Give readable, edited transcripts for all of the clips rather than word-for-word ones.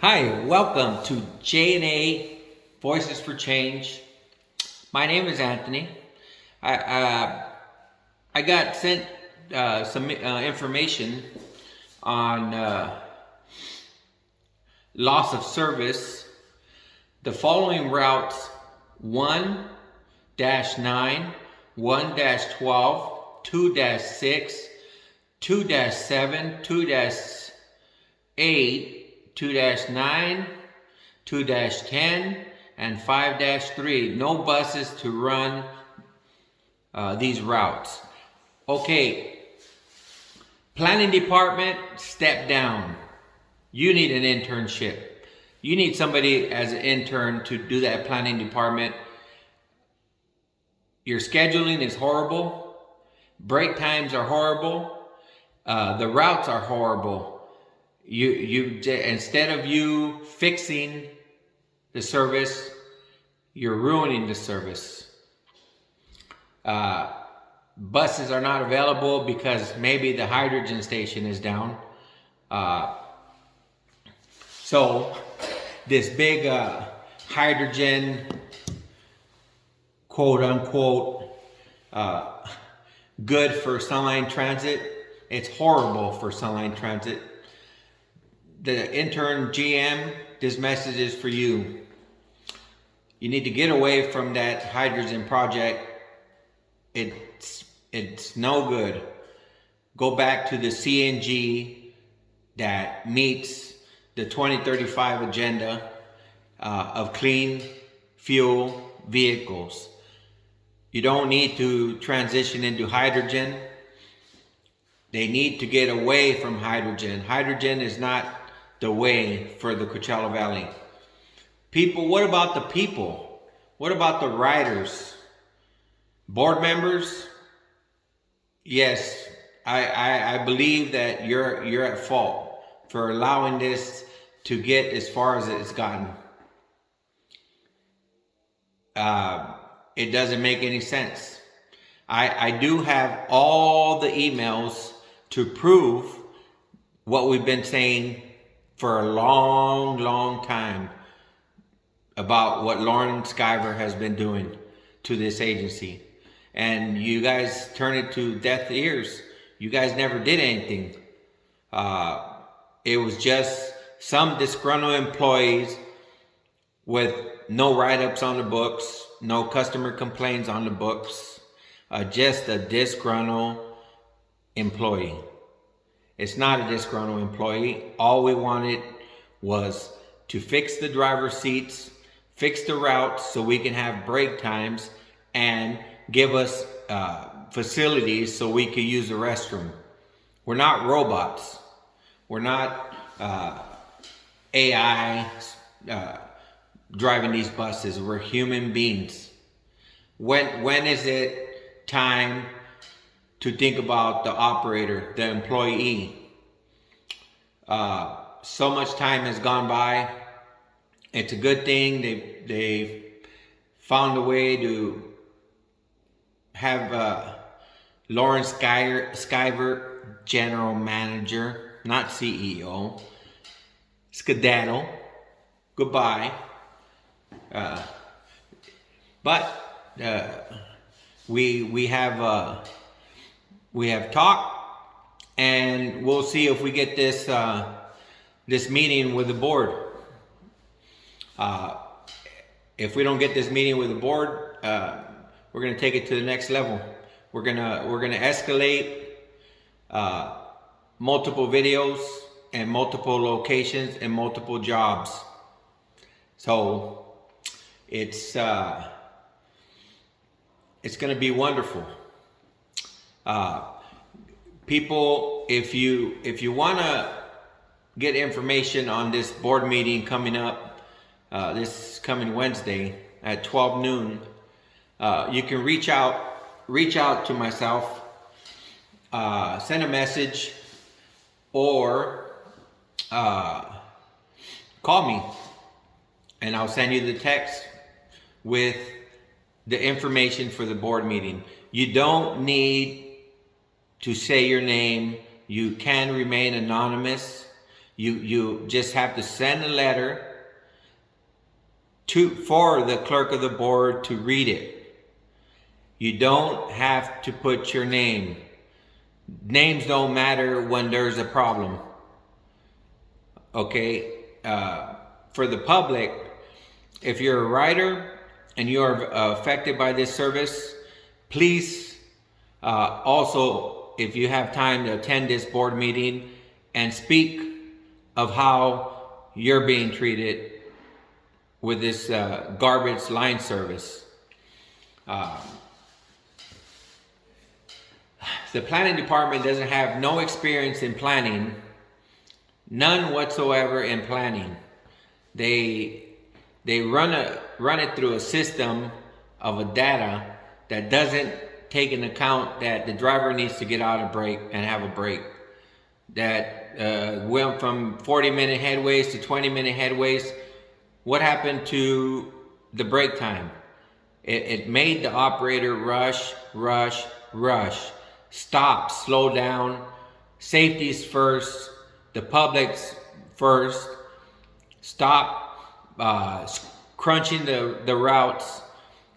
Hi, welcome to J&A Voices for Change. My name is Anthony. I got sent some information on loss of service. The following routes: 1-9, 1-12, 2-6, 2-7, 2-8, 2-9, 2-10, and 5-3. No buses to run these routes. Okay, planning department, step down. You need an internship. You need somebody as an intern to do that planning department. Your scheduling is horrible. Break times are horrible. The routes are horrible. You instead of you fixing the service, you're ruining the service. Buses are not available because maybe the hydrogen station is down. So this big hydrogen, quote unquote, good for Sunline Transit. It's horrible for Sunline Transit. The intern GM, this message is for you. You need to get away from that hydrogen project. It's no good. Go back to the CNG that meets the 2035 agenda of clean fuel vehicles. You don't need to transition into hydrogen. They need to get away from hydrogen. Hydrogen is not the way for the Coachella Valley. People, what about the people? What about the riders? Board members? Yes, I believe that you're at fault for allowing this to get as far as it's gotten. It doesn't make any sense. I do have all the emails to prove what we've been saying for a long time about what Lauren Skyver has been doing to this agency. And you guys turn it to deaf ears. You guys never did anything. It was just some disgruntled employees with no write-ups on the books, no customer complaints on the books, just a disgruntled employee. It's not a disgruntled employee. All we wanted was to fix the driver's seats, fix the routes so we can have break times, and give us facilities so we could use the restroom. We're not robots. We're not AI driving these buses. We're human beings. When is it time to think about the operator, the employee? So much time has gone by. It's a good thing they've found a way to have Lauren Skyver, general manager, not CEO. Skedaddle. Goodbye. But we have talked, and we'll see if we get this this meeting with the board. If we don't get this meeting with the board, we're gonna take it to the next level. We're gonna escalate multiple videos and multiple locations and multiple jobs. So it's gonna be wonderful. People, if you wanna get information on this board meeting coming up, this coming Wednesday at 12 noon, you can reach out to myself, send a message, or call me, and I'll send you the text with the information for the board meeting. You don't need to say your name. You can remain anonymous. You just have to send a letter for the clerk of the board to read it. You don't have to put your name. Names don't matter when there's a problem. Okay? For the public, if you're a writer and you are affected by this service, please also, if you have time, to attend this board meeting and speak of how you're being treated with this garbage line service. The planning department doesn't have no experience in planning, none whatsoever in planning. They run it through a system of a data that doesn't take into account that the driver needs to get out of break and have a break. That went from 40-minute headways to 20-minute headways. What happened to the break time? It made the operator rush. Stop, slow down. Safety's first. The public's first. Stop crunching the routes.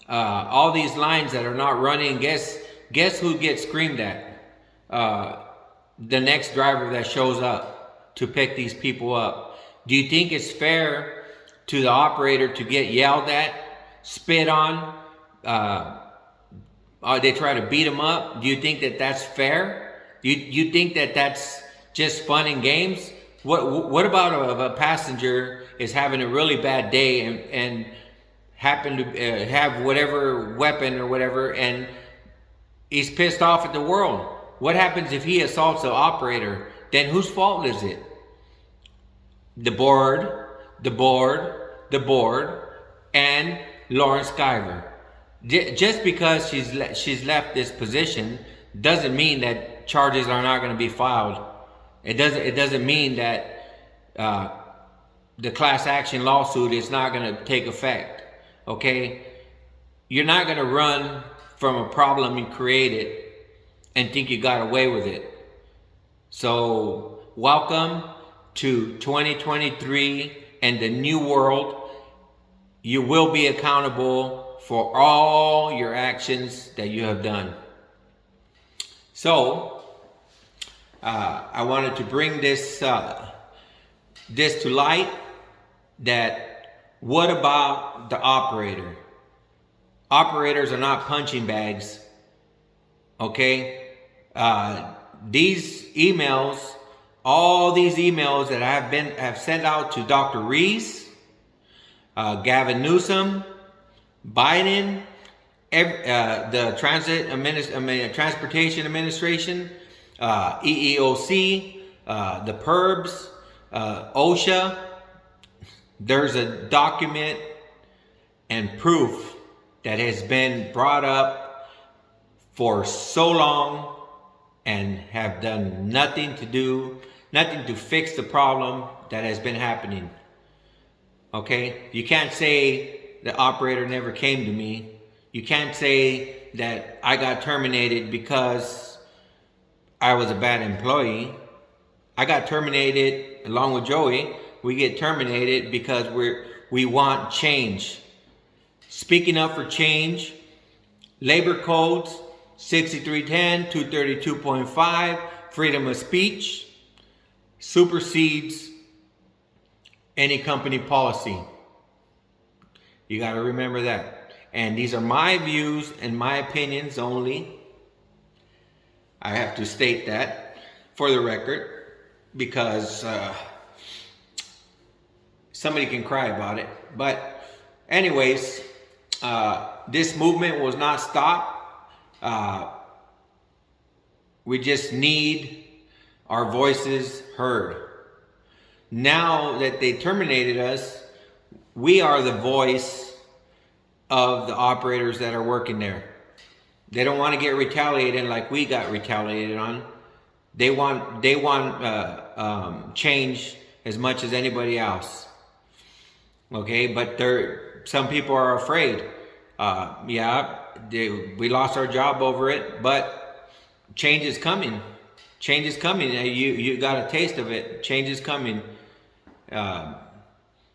All these lines that are not running. Guess who gets screamed at? The next driver that shows up to pick these people up. Do you think it's fair to the operator to get yelled at, spit on? They try to beat him up. Do you think that that's fair? You think that that's just fun and games? What about if a passenger is having a really bad day and happen to have whatever weapon or whatever, and he's pissed off at the world? What happens if he assaults the operator? Then whose fault is it? The board, and Lauren Skyver. Just because she's left this position doesn't mean that charges are not going to be filed. It doesn't mean that the class action lawsuit is not going to take effect. Okay, you're not going to run from a problem you created and think you got away with it. So welcome to 2023 and the new world. You will be accountable for all your actions that you have done. So I wanted to bring this to light, that what about the operator? Operators are not punching bags. Okay? These emails, all these emails that I have sent out to Dr. Reese, Gavin Newsom, Biden, the Transportation Administration, EEOC, the PERBs, OSHA. There's a document and proof that has been brought up for so long and have done nothing to fix the problem that has been happening. Okay? You can't say the operator never came to me. You can't say that I got terminated because I was a bad employee. I got terminated along with Joey. We get terminated because we want change. Speaking up for change, labor codes 6310, 232.5, freedom of speech supersedes any company policy. You got to remember that. And these are my views and my opinions only. I have to state that for the record, because somebody can cry about it. But anyways, this movement was not stopped. We just need our voices heard. Now that they terminated us, we are the voice of the operators that are working there. They don't want to get retaliated like we got retaliated on. They want change as much as anybody else. Okay, but some people are afraid. We lost our job over it, but change is coming. Change is coming. You got a taste of it. Change is coming.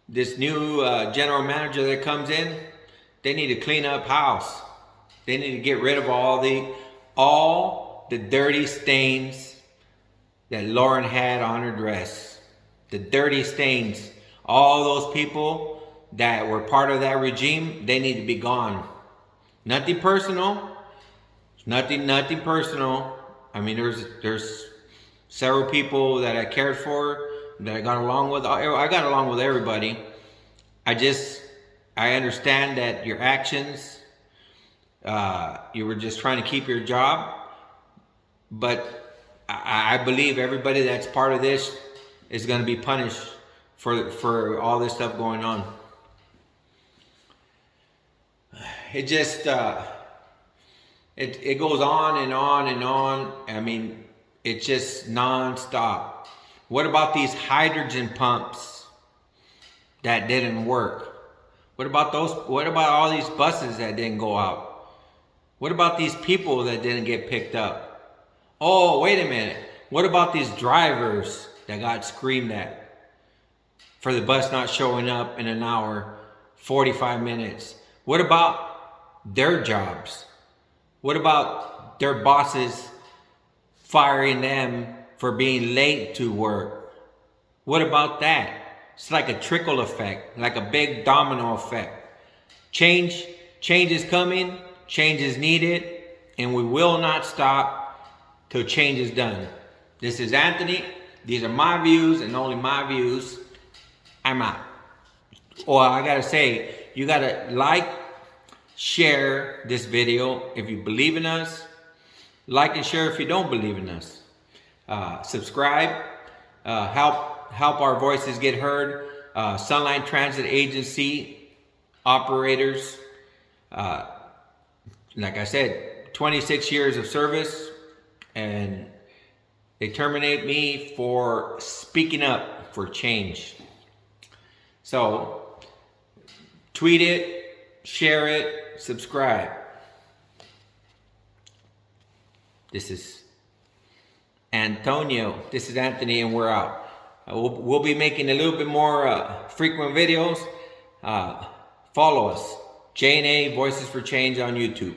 This new general manager that comes in, they need to clean up house. They need to get rid of all the dirty stains that Lauren had on her dress. The dirty stains. All those people that were part of that regime, they need to be gone. Nothing personal. Nothing personal. I mean, there's several people that I cared for, that I got along with. I got along with everybody. I understand that your actions, you were just trying to keep your job, but I believe everybody that's part of this is going to be punished for all this stuff going on. It just it goes on and on and on. I mean, it's just non-stop. What about these hydrogen pumps that didn't work? What about those? What about all these buses that didn't go out? What about these people that didn't get picked up? Oh, wait a minute. What about these drivers that got screamed at for the bus not showing up in an hour, 45 minutes? What about their jobs? What about their bosses firing them for being late to work? What about that? It's like a trickle effect, like a big domino effect. Change is coming, change is needed, and we will not stop till change is done. This is Anthony. These are my views and only my views. I'm out. Or I gotta say, you gotta like, share this video if you believe in us. Like and share if you don't believe in us. Subscribe. Help our voices get heard. Sunline Transit Agency operators. Like I said, 26 years of service, and they terminate me for speaking up for change. So tweet it, share it, subscribe. This is Antonio. This is Anthony, and we're out. We'll be making a little bit more frequent videos. Follow us. J&A Voices for Change on YouTube.